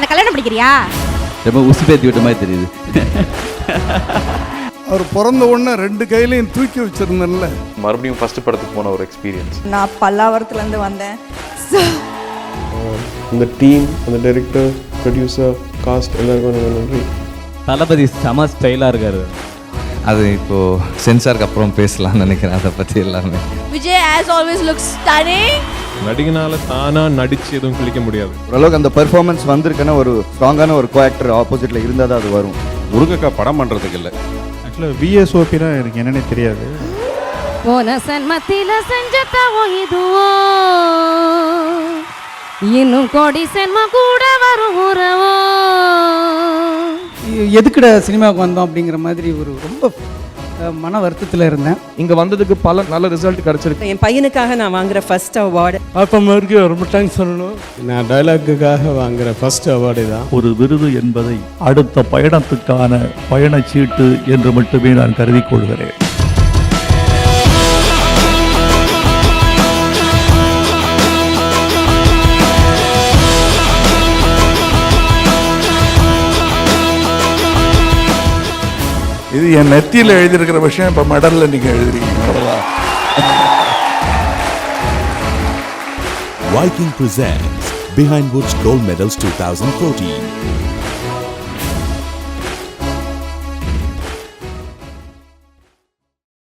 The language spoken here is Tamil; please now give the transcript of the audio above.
என்ன கல்யாணம் பண்ணிக்கிறியா? ரொம்ப உசு பேத்தி விட்ட மாதிரி தெரியுது. அவர் பிறந்த உடனே 2 கையிலையும் தூக்கி வச்சிருந்தேன்ல. மறுபடியும் ஃபர்ஸ்ட் படத்துக்கு போன ஒரு எக்ஸ்பீரியன்ஸ். நான் பல்லாவரத்துலேருந்து வந்தேன். இந்த டீம், அந்த டைரக்டர், ப்ரொடியூசர், காஸ்ட் எல்லாருக்கும் நன்றி. தளபதி செம ஸ்டைலாக இருக்காரு. அது இப்போது சென்சாருக்கு அப்புறம் பேசலாம்னு நினைக்கிறேன் அதை பற்றி எல்லாமே. Vijay as always looks stunning. நடிகனால தானாக நடித்து எதுவும் கிளிக்க முடியாது. ஓரளவுக்கு அந்த பெர்ஃபார்மன்ஸ் வந்திருக்குன்னா ஒரு ஸ்ட்ராங்கான ஒரு கோ ஆக்டர் ஆப்போசிட்டில் இருந்தால் தான் அது வரும். முருங்கக்கா படம் பண்ணுறதுக்கு இல்லை. ஆக்சுவலாக விஎஸ்ஓபினா எனக்கு என்னன்னே தெரியாது. போன சன்மத்தில செஞ்ச தவம் இதுவோ, இன்னும் கோடி சென்ம கூட வரும் உறவோ. எதுக்குட சினிமாவுக்கு வந்தோம் அப்படிங்கிற மாதிரி ஒரு ரொம்ப மன வருத்தத்தில் இருந்தேன். இங்கே வந்ததுக்கு பல நல்ல ரிசல்ட் கிடச்சிருக்கு. என் பையனுக்காக நான் வாங்குற ஃபர்ஸ்ட் அவார்டு. ஆப்பமாருக்கு ரொம்ப தேங்க்ஸ் சொல்லணும். நான் டைலாக்குக்காக வாங்குற ஃபர்ஸ்ட் அவார்டு தான். ஒரு விருது என்பதை அடுத்த பயணத்துக்கான பயணச்சீட்டு என்று மட்டுமே நான் கருதி கொள்கிறேன். இது என் நெத்தியில் எழுதியிருக்கிற விஷயம் இப்போ மெடலில் நீங்கள் எழுதுறீங்க. அவ்வளோதான். Viking presents Behind Woods Gold Medals 2014.